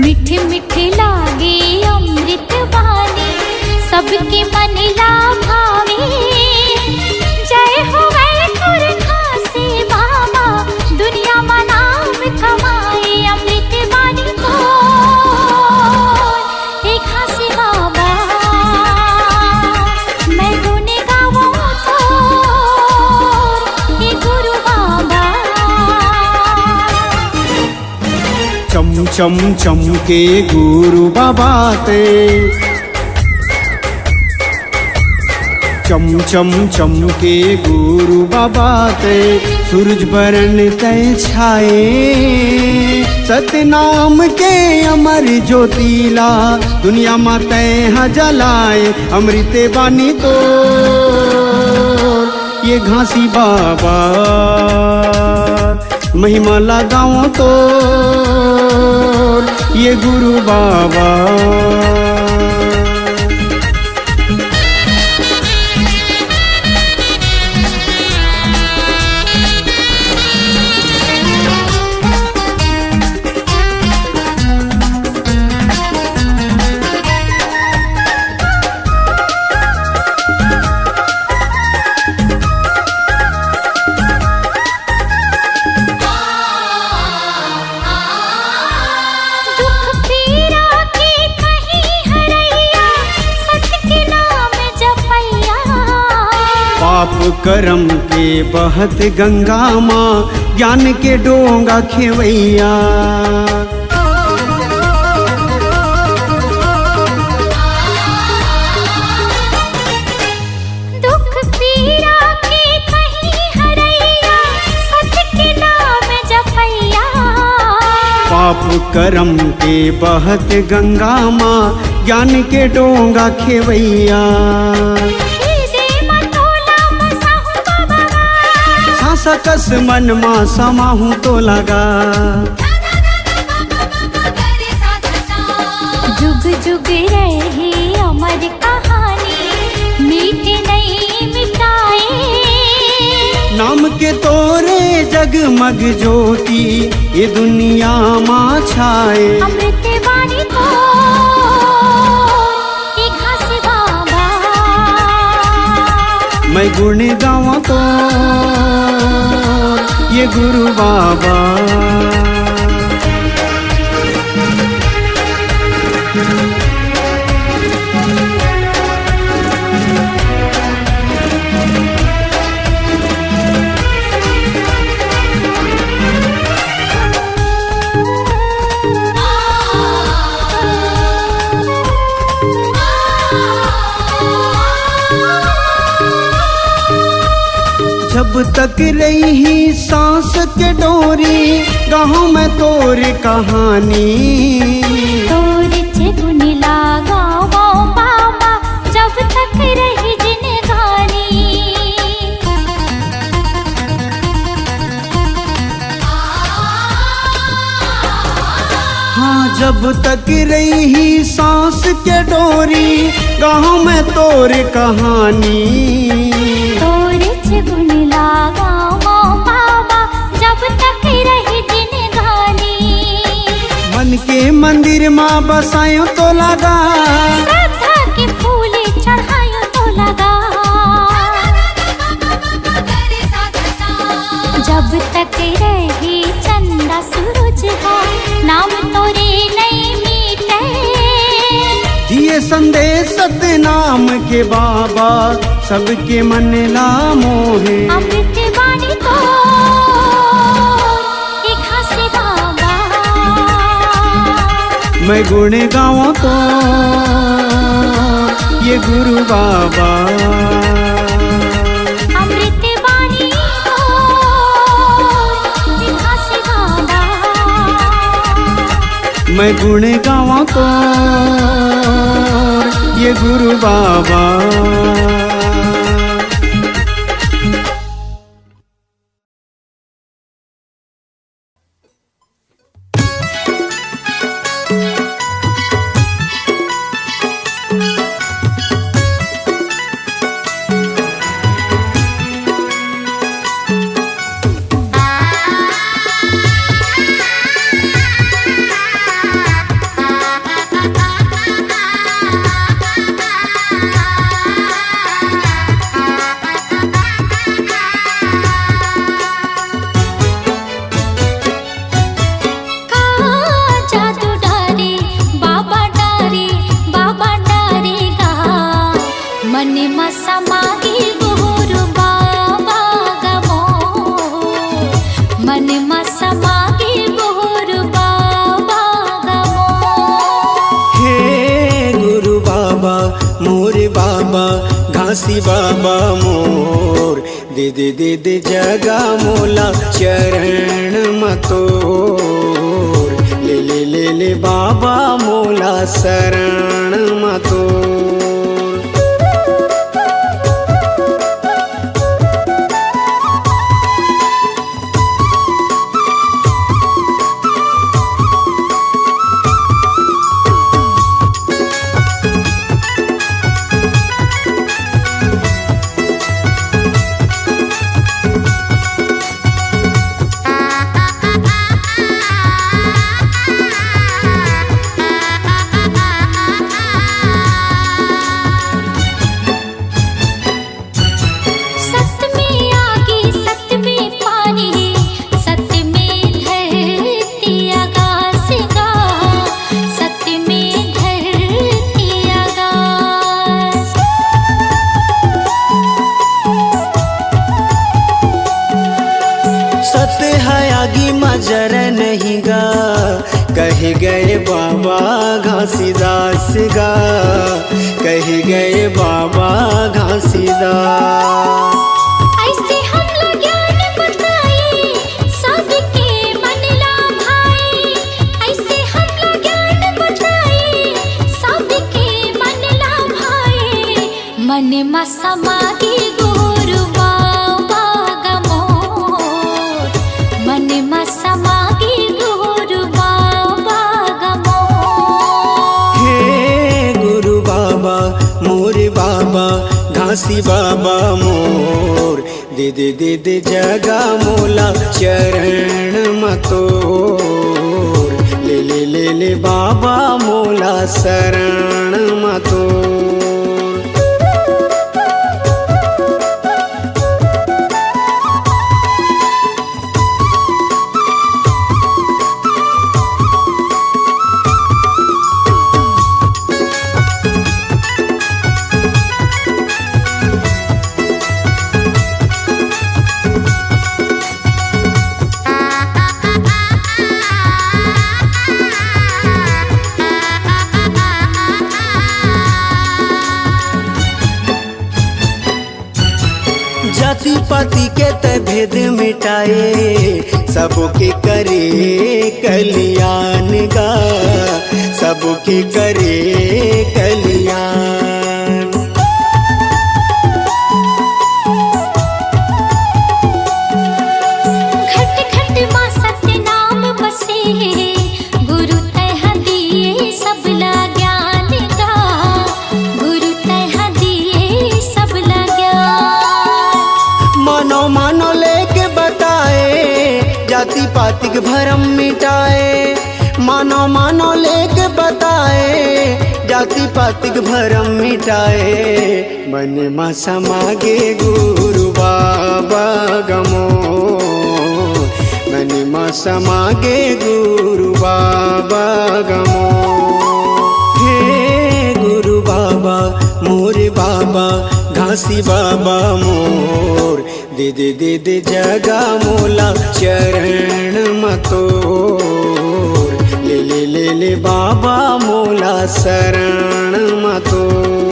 मीठे मीठे लागे अमृत वाणी, सबके मन ला भावे। जय हो वैकुर खासे बाबा, दुनिया में नाम कमाए अमृत वाणी को। हे खासे बाबा मैं गुण गाऊं तो, हे गुरु बाबा। चम चम चमके गुरु बाबा ते, चम चम चमके गुरु बाबा ते, सूरज बरन तय छाए। सतनाम के अमर ज्योतिला, दुनिया में तय जलाए अमृत बानी तो। ये घासी बाबा महिमा लगाओ तो, ये गुरु बाबा। पाप करम के बहत गंगा माँ, ज्ञान के डोंगा खेवैया। दुख पीड़ा के कहीं हरैया, सत्य के नाम जपैया। पाप करम के बहत गंगा माँ, ज्ञान के डोंगा खेवैया। सकस मन मा समाहूं तो लगा, जुग जुग रहे अमर कहानी, मीटे नहीं मिटाए। नाम के तोरे जगमग ज्योति, ये दुनिया माँ छाए अमृत वाणी को। हे खासे बाबा मैं गुण गाऊं तो, ये गुरु बाबा। जब तक रही सांस के डोरी, गाँव में तोर कहानी। तोर गुण लगाओ बाबा, जब तक रही जिंदगानी। हाँ जब तक रही सांस के डोरी, गाँव में तोर कहानी। गुण लगाओ बाबा, जब तक रही जिंदगानी। मन के मंदिर माँ बसायो तो लगा, श्रद्धा के फूल चढ़ायो तो लगा। जब तक रही चंदा सूरज हो, नाम तोरे नहीं मीटे। दिए संदेश सतनाम के बाबा, सबके मन ला मोहे अमृत वाणी को। हे खासे बाबा मैं गुण गाऊं तो, ये गुरु बाबा। अमृत वाणी को। हे खासे बाबा मैं गुण गाऊं तो, ये गुरु बाबा। समागे गुरु बाबा गमो मन मा समागे गुरु बाबा गमो हे गुरु बाबा मोर बाबा घासी बाबा मोर दे दे दे दे जगा मोला चरण मतोर ले ले ले ले बाबा मोला शरण मतोर सत्य है आगे मजर नहीं गा कह गए बाबा घासीदास गा कह गए बाबा घासीदास ऐसे हम लोग ज्ञान बताए सबके मन ला भाई ऐसे हम लोग ज्ञान बताए सबके मन ला भाई मन मा समागे गुरु बाबा गमोर मन मा समागे गुरु बाबा गमोर हे गुरु बाबा मोर बाबा घासी बाबा मोर दे दे दे दे जगा मोला चरण मतोर ले ले ले ले बाबा मोला शरण मतोर जाति पाति के ते भेद मिटाए सबके करे कल्याण गा सबके करे कल्याण घट घट मां सत्य नाम बसे गुरु तह दिए सबला ज्ञान गा गुरु तह दिए सबला ज्ञान मानो मानो लेके बताए जाति पाति के भरम मिटाए मानो मानो लेके बताए जाति पाति के भरम मिटाए मन मा समागे गुरु बाबा गमो मन मा समागे गुरु बाबा गमो हे गुरु बाबा मोर बाबा घासी बाबा मोर दे दे दे दे जगा मोला चरण मतोर ले ले ले ले बाबा मोला शरण मतोर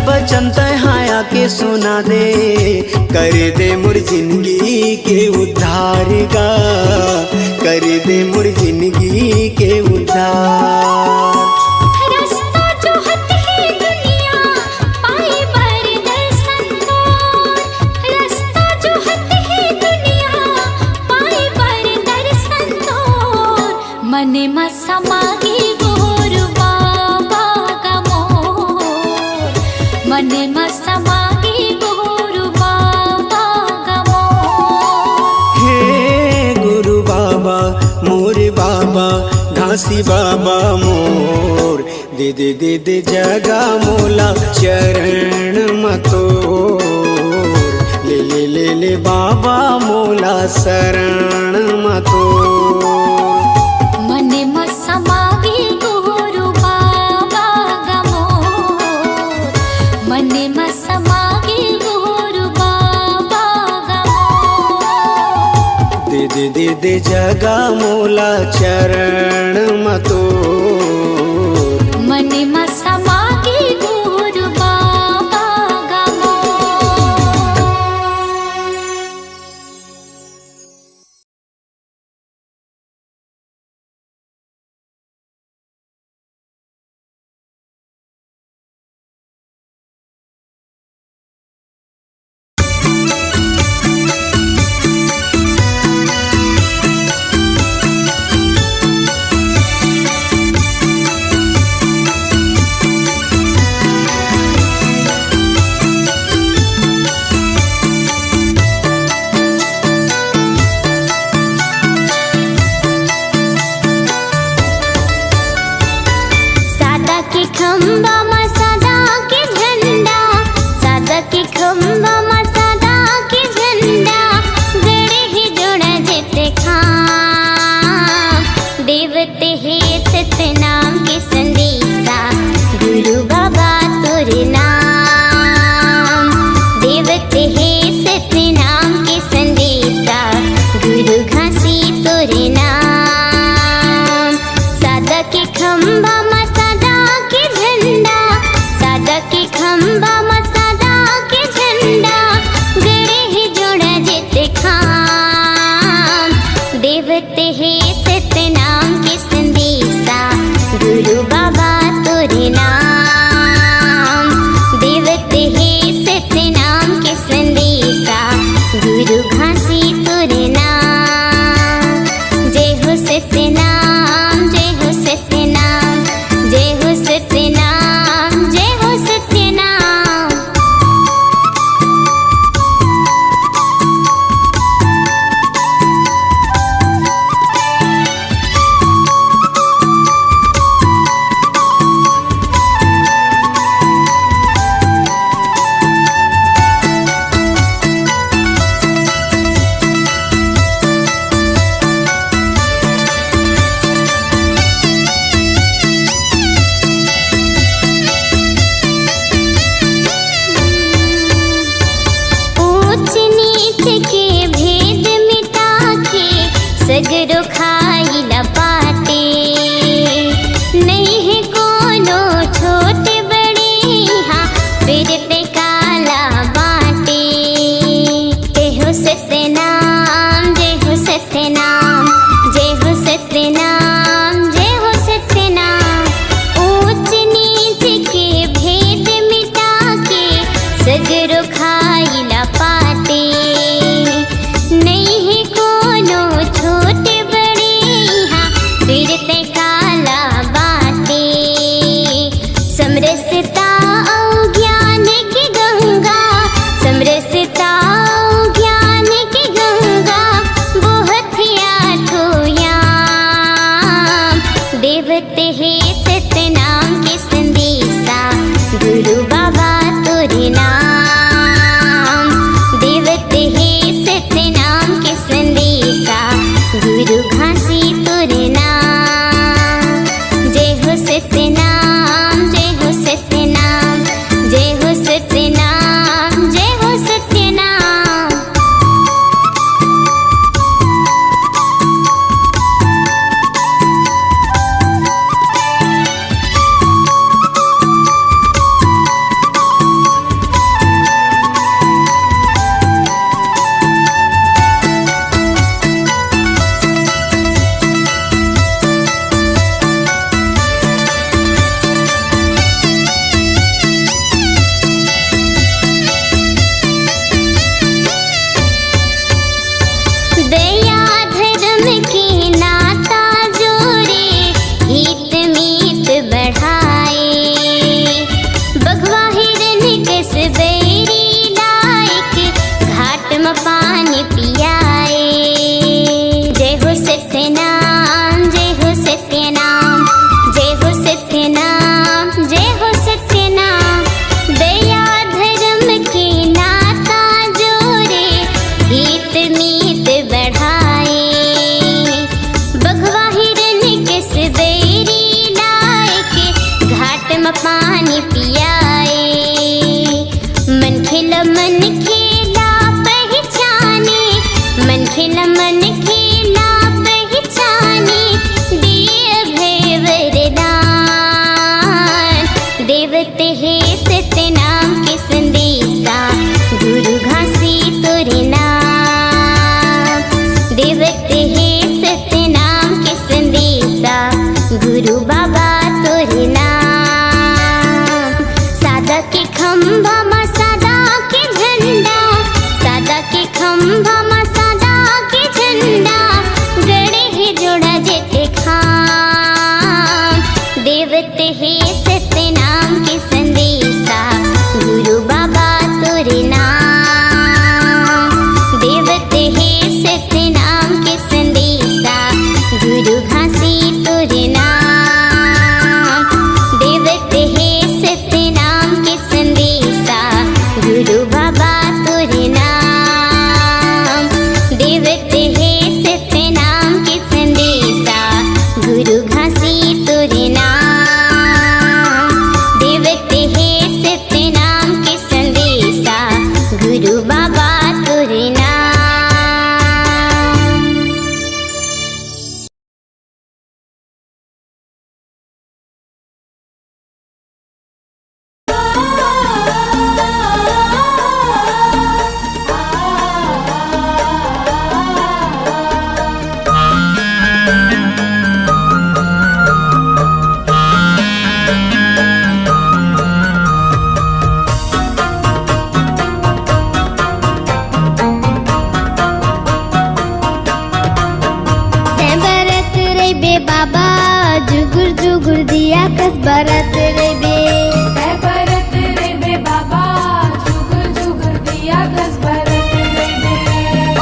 वचन तहाया के सुना दे, कर दे मुर जिंदगी के उद्धार का, कर दे मुर जिंदगी के बाबा घासी बाबा मोर दे दे दे दे जगा मोला चरण मतोर ले ले ले ले बाबा मोला शरण मतोर मन में समागे गुरु बाबा गमोर मन में समागे गुरु बाबा गमोर दे दे दे दे जगा मोला चरण मतोर मन में समागे गुरु बाबा गमोर सादा के खंबा में सादा के झंडा सादा के खंबा में सादा के झंडा गड़े ही जोड़ा जेते खां देवते है सतनाम के संदेशा गुरु बाबा तोरे नाम देवते है सतनाम के संदेशा गुरु घासी तोरे नाम सादा के खंबा में सादा के झंडा सादा के खंबा में सादा के झंडा गड़े ही जोड़ा जेते खाम देवते है सतनाम के संदेशा गुरु बाबा तोरे नाम देवते है सतनाम के संदेशा गुरु घासी तोरे नाम जय हो सतनाम जय हो सतनाम जय हो सतनाम जय हो सतनाम ऊंच नीच के भेद मिटा के सगरो खाई लपाटे नहीं है कोनो छोटे बड़े यहाँ फिर पे काला बाटे जय हो सतनाम जय हो सतनाम जय हो सतनाम जय हो सतनाम ऊंच नीच के भेद मिटा के सगरो खाई लपाटे नहीं है कोनो छोटे बड़े यहाँ फिर ते काला बाटे समरसता औ ज्ञान की गंगा समरसता औ ज्ञान की गंगा बहुत आठो याम देवते है सतनाम के संदेशा गुरु बाबा तोरे नाम देवते है सतनाम के संदेशा गुरु घासी तोरे नाम जय हो सतनाम जय हो सतनाम जय हो सतनाम जय हो सतनाम पानी पियाए। जय हो सत्यनाम, जय हो मीत बढ़ाए। बघवा हिरन के सवेरी लाए के घाट में पानी पियाए। मन खेला पहचाने, मन खेला पहचाने, दिए भय वरदान। देवते है सत्य नाम के संदेशा, गुरु घासी तोरे नाम। देवते है सत्य नाम के संदेशा, गुरु बाबा तोरे नाम। सादा के खंभा मा सादा के झंडा, सादा के खंभा मा सादा के झंडा, गड़े है जोड़ा जेते खान। देवते है सत्य नाम के संदेशा, गुरु बाबा तोरे नाम। देवते है सत्य नाम के संदेशा, गुरु घासी तोरे नाम। देवते है सत्य नाम के संदेशा, गुरु बाबा तोरे नाम। देवते है सत्य नाम के संदेशा, गुरु घासी तोरे नाम। देवते है सत्य नाम के संदेशा, गुरु बाबा तोरे नाम। बाबा जुगुर जुगुर दिया कस बरत रे बे। बरत रे बे बाबा, जुगुर जुगुर दिया कस बरत रे बे।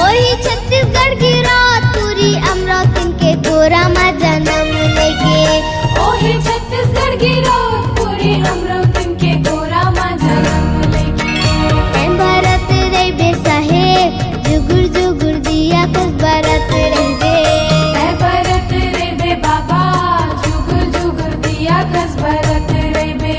ओही छत्तीसगढ़ की रात पूरी अमरावती के गोरा मा जन्म लेके। ओही छत्तीसगढ़ की रात पूरी अमरावती के गोरा मा जन्म लेके। बरत रे बे साहेब जुगुर जुगुर दिया कस बरत रे बे। बरत रे बे बाबा, जुगुर जुगुर दिया कस बरत रे बे।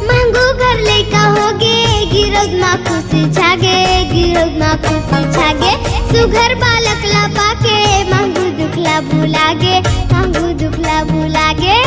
मांगू घर लेका होगे गिरोद मा खुशी छागे, गिरोद मा खुशी छागे। सुघर बालक ला पाके मांगू दुखला भुलागे, मांगू दुखला भुलागे।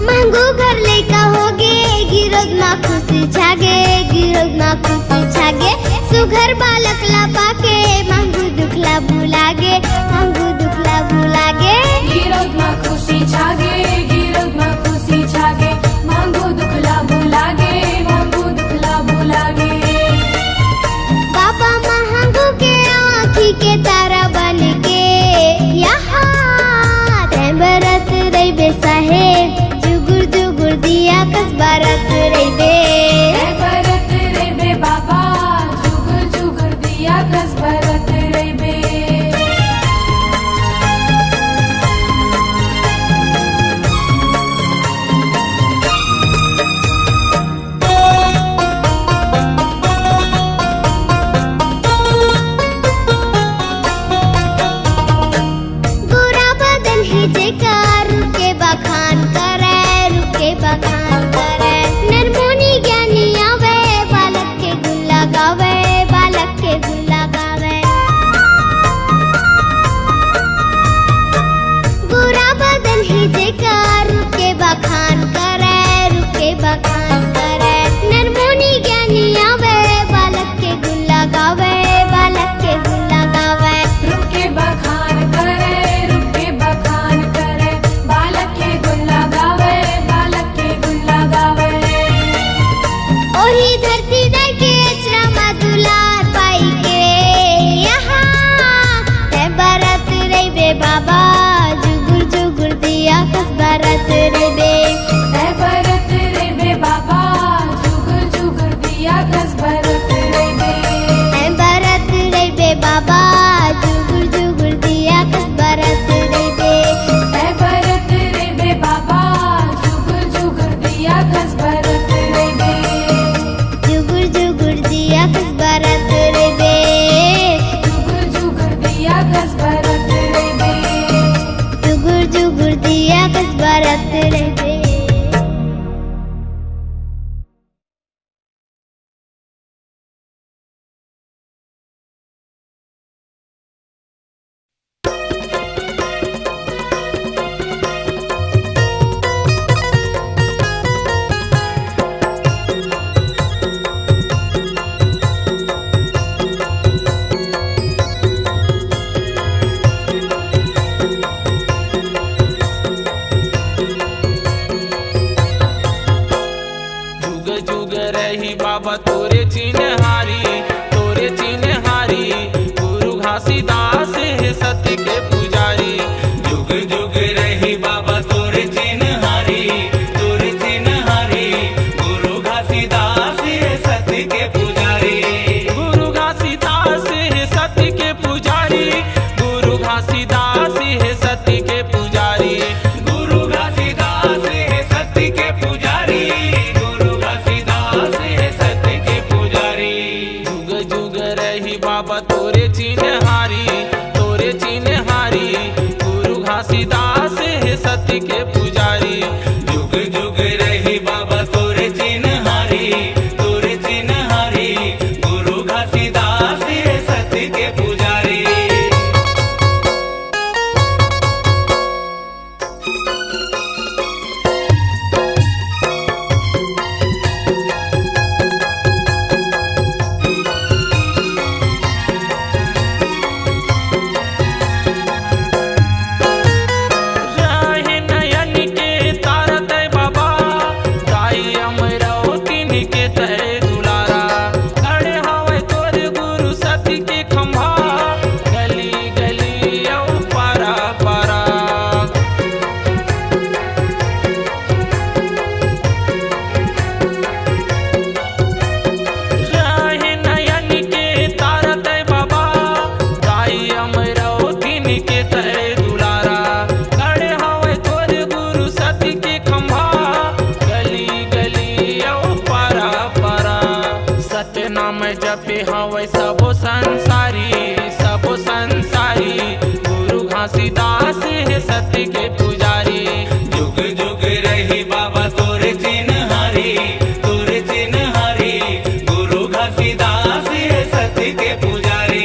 मांगू घर लेका होगे गिरोद मा खुशी छागे, गिरोद मा खुशी छागे। सुघर बालक ला पाके मांगू दुखला भुलागे, मांगू दुखला भुलागे। गिरोद में खुशी छागे, गिरोद में खुशी छागे, मांगू दुखला भुलागे, मांगू दुखला भुलागे। बाबा महंगू के आँखी के तारा बन के यहाँ बरत रे बे साहेब जुगुर जुगुर दिया कस बरत रे बे। बरत रे बे बाबा, जुगुर जुगुर दिया कस बरत घासीदास है सत्य के पुजारी। जुग जुग रही बाबा तोर चिन्हारी, तोर चिन्हारी, गुरु घासीदास है सत्य के पुजारी। गुरु घासीदास है सत्य के पुजारी, गुरु घासीदास है सत्य के पुजारी। गुरु घासीदास है सत्य के पुजारी, गुरु घासीदास है सत्य के पुजारी। जुग जुग रही बाबा तोरे चिन्हारी, तोरे चिन्हारी, गुरु घासीदास है सत्य के पुजारी। जुग जुग रही बाबा तोर चिन्हारी, तोर चिन्हारी, गुरु घासीदास है सत्य के पुजारी। राहे नयन के तारा तय बाबा, दाई अमरावती के तय दुलारा। खड़े हवे तोर गुरु सत्य के खंभा, गली गली औ पारा पारा। राहे नयन के तारा तय बाबा, दाई अमरावती के तय दुलारा। खड़े हवे तोर गुरु सत्य के खंभा, गली गली औ पारा पारा। सत्य नाम जपे हवे सबो संसारी, सबो संसारी, गुरु घासीदास है सत्य के पुजारी। जुग जुग रही बाबा तोर चिन्हारी, तोर चिन्हारी, गुरु घासीदास है सत्य के पुजारी।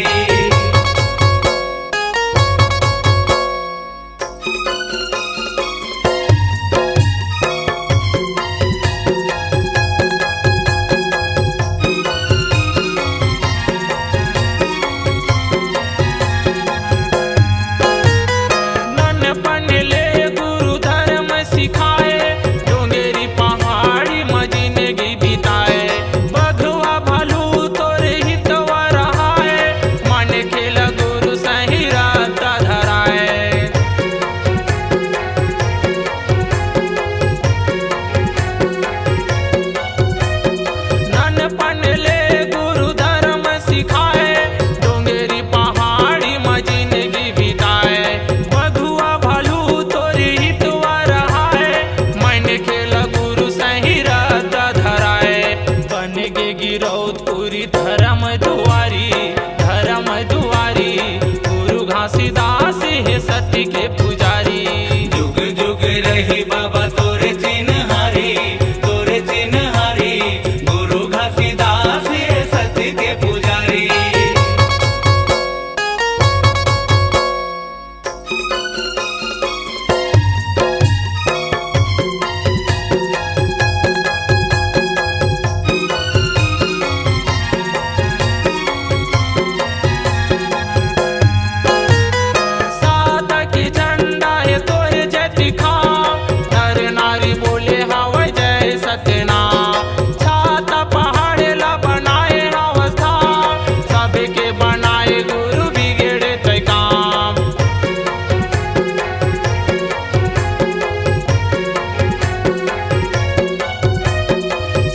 ननपन ले गुरु धर्म सिखाए, डोंगेरी पहाड़ी में जिंदगी बिताए। बघवा भालू तोरे हितवा रहाए, मन खेल गुरु सही रात धराए। ननपन ले गुरु धर्म सिखाए, डोंगेरी पहाड़ी में जिंदगी बिताए। बघुआ भालू तोरी हितवा रहाए, मन खेल गुरु सही रात धराए। बन गे गिरौदपुरी धर्म दुआरी, धर्म दुआरी, गुरु घासीदास है सत्य के पुजारी। जुग जुग रही बाबा तोर चिन्हारी, तोर चिन्हारी, गुरु घासीदास है सत्य के पुजारी। सादा के झंडा है तोरे जति खाम, नर नारी बोले हवे जय सत्यनाम। छाता पहाड़ ला बनाए अवस्था, सबके बनाए गुरु बिगड़े तय काम।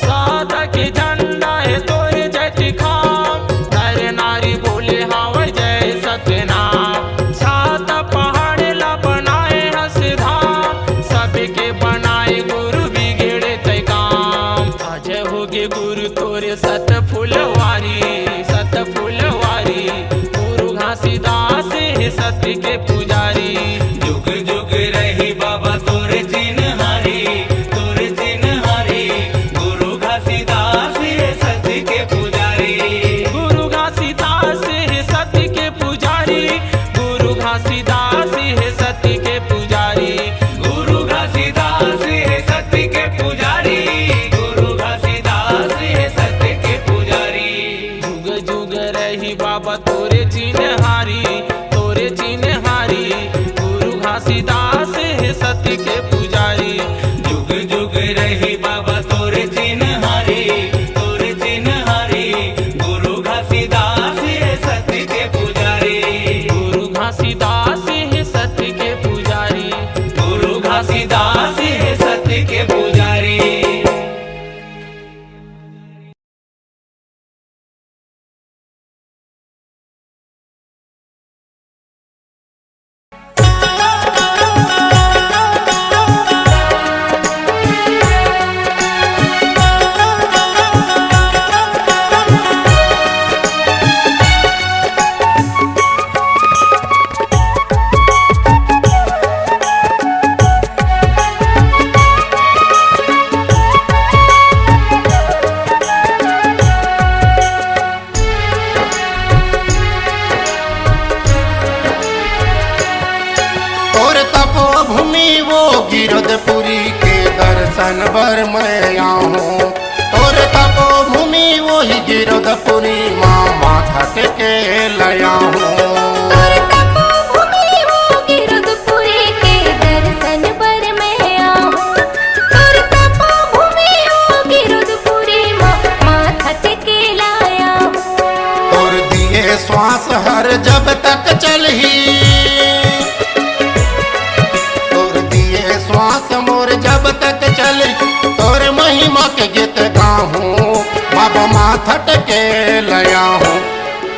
सादा के झंडा है तोरे जति खाम, नर नारी बोले हवे जय सत्यनाम। छाता पहाड़ ला बनाए हसधाम, सबके बनाए गुरु बिगड़े तय काम। अजय होगे गुरु तोरे सत फुलवारी, सत फुलवारी, गुरु घासीदास है सत्य के पुजारी। जुग जुग रही बाबा तोर चिन्हारी, तोर चिन्हारी, गुरु घासीदास है सत्य के पुजारी। गुरु घासीदास है सत्य के पुजारी, गुरु घासीदास है सत्य के पुजारी। गुरु घासीदास है सत्य के पुजारी, गुरु घासीदास है सत्य के पुजारी। जुग जुग रही बाबा तोरे चिन्हारी, तोरे चिन्हारी, गुरु घासीदास है सत्य के पुजारी। जुग जुग रही बाबा तोर चिन्हारी, तोर चिन्हारी, गुरु घासीदास है सत्य के पुजारी। दर्शन बर मैं आऊं। तोर तपो भूमि वही गिरधपुरी माँ माथा टेके लया हूँ। तोर तपोभूमि हो गिरधपुरी के दर्शन पर मैं आऊं। तोर तपोभूमि हो गिरधपुरी माँ माथा टेके लाया हूँ। तोर दिए श्वास हर जब तक चलही, तोर दिए श्वास मोर जब तक चलही, तोर महिमा के गीत गाहूँ बाबा माथा टेके लया हूँ।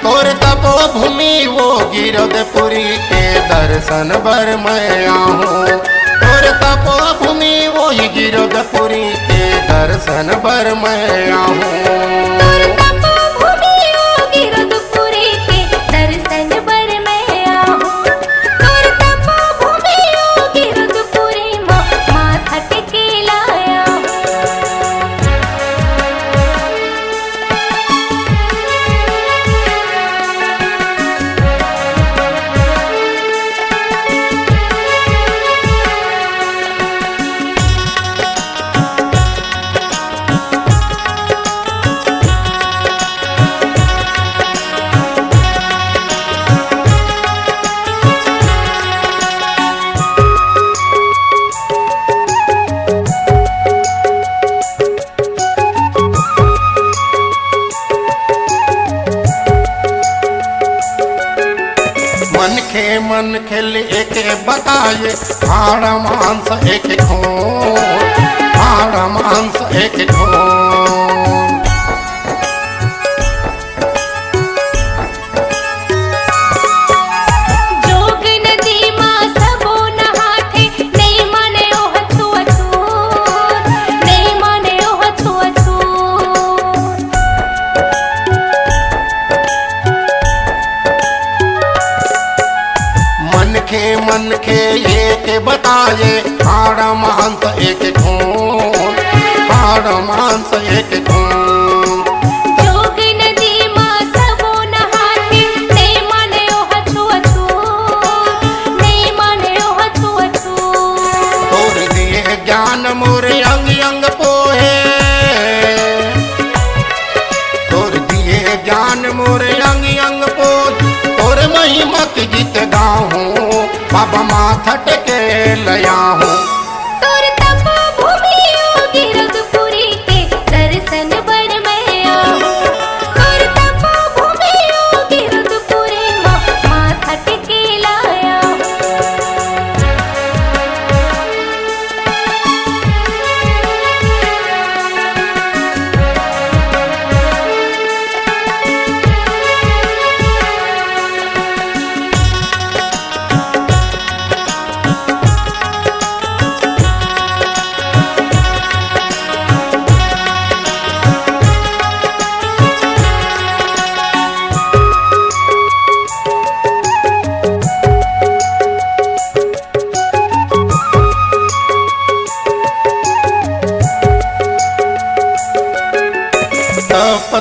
तोर तपो भूमि वो गिरधपुरी के दर्शन बर मैं आऊं। तोर तपो भूमि वो गिरधपुरी के दर्शन बर मैं आऊं। तोर तपोभूमि हो गिरधपुरी के दर्शन पर मैं आऊं। तोर तपोभूमि हो गिरधपुरी माँ माथा टेके लाया हूँ। मन खेल एक बताए, हाड़ मांस एक खून, हाड़ मांस एक खून। जोग नदी माँ सबो नहाथे, नहीं माने ओह छुअछूत, नहीं माने ओह छुअछूत। मन के एक बताए, हाड़ मांस एक खून, हाड़ मांस एक खून। जोग नदी माँ सबो नहाथे, नहीं माने ओह छुअछूत, नहीं माने ओह छुअछूत। तोर दिए ज्ञान मोर अंग अंग पोहे, तोर दिए ज्ञान मोर अंग अंग पोहे। तोर महिमा के गीत गाऊं बाबा माथा टेके लया हूँ। तोर तपोभूमि हो गिरधपुरी के दर्शन पर मैं आऊं। तोर तपोभूमि हो गिरधपुरी माँ माथा टेके लाया हूँ।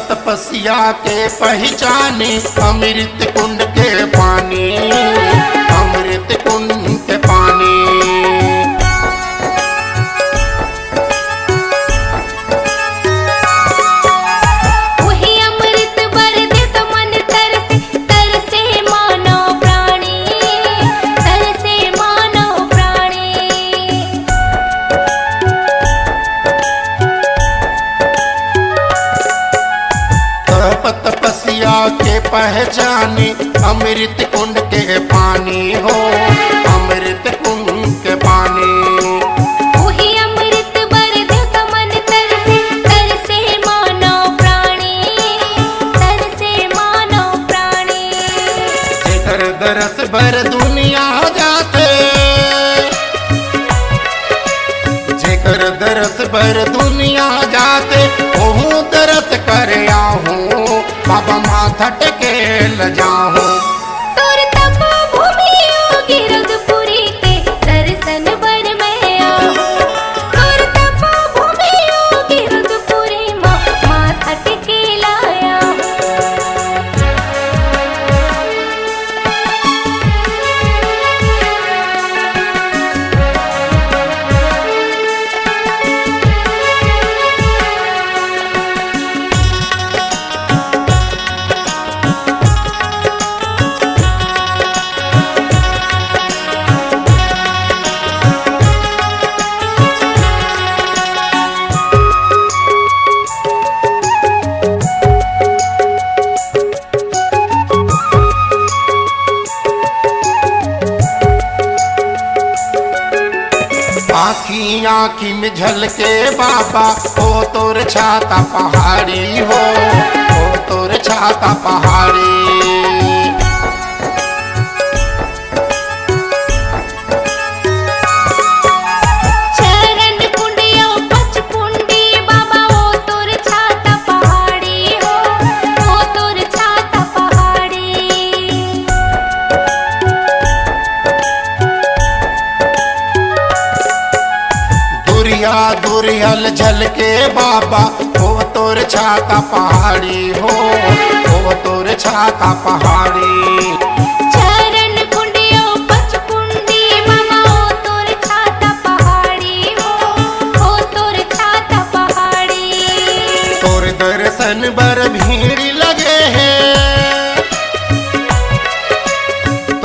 तपस्या के पहचाने, अमृत कुंड के पानी, अमृत कुंड के पानी। वही अमृत बर दे तो मन तरसे, तरसे मानव प्राणी, तरसे मानव प्राणी। तपस्या के पहचाने, अमृत कुंड के पानी हो, अमृत कुंड के पानी। वही अमृत बर दे तो मन तरसे, तरसे मानव प्राणी, तरसे मानव प्राणी। जेकर दरस भर दुनिया जाते, जेकर दरस भर दुनिया जाते, ओहू दरस कर आऊं बाबा माथा टेके ल जाऊं। तोर तपोभूमि हो गिरधपुरी के दर्शन पर मैं आऊं। तोर तपोभूमि हो गिरधपुरी माँ माथा टेके लाया हूँ। आखी आखी में झलके बाबा हो तोर छाता पहाड़ी हो तोर छाता पहाड़ी। दुरियल झलके बाबा हो तोर छाता पहाड़ी हो तोर छाता पहाड़ी। चरण कुंडियो पचकुंडी बाबा हो तोर छाता पहाड़ी हो तोर छाता पहाड़ी। तोर दर्शन बर भीड़ लगे हैं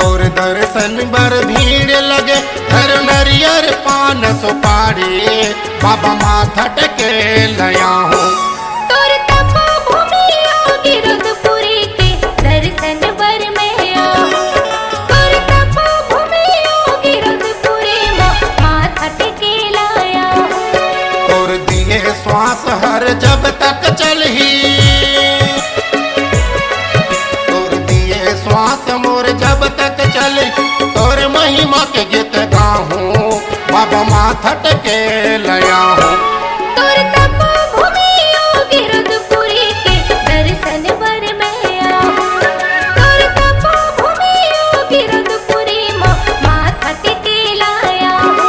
तोर दर्शन बर भीड़ लगे हर नरियर पान सुपारी बाबा माथा टके लया हूँ। तोर तपो भूमि योगी रुद्रपुरी के दर्शन बर में आओ। तोर तपो भूमि योगी रुद्रपुरी माथा टेके लाया हूँ। तोर दिए श्वास हर जब तक चलही तोर दिए श्वास मोर जब तक चले तोर महिमा के गीत गाहूँ बाबा माथा टके लया हूँ। तोर तपो भूमि योगी रुद्रपुरी के दर्शन बर में आओ। तोर तपो भूमि योगी रुद्रपुरी माथा टेके लाया हूँ।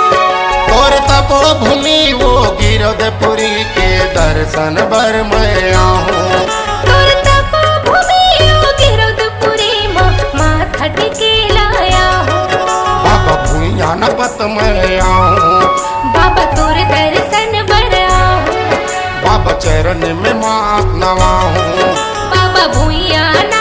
तोर तपो भूमि वो गिरधपुरी के दर्शन बर मैं आहूँ। तोर तपो भूमि योगी रुद्रपुरी माथा टेके लाया हूँ। बाबा भूया न पत मैं आहूँ। बाबा तोर दर्शन बर आओ। बाबा चरण में मात नवाहूँ। बाबा भूया ना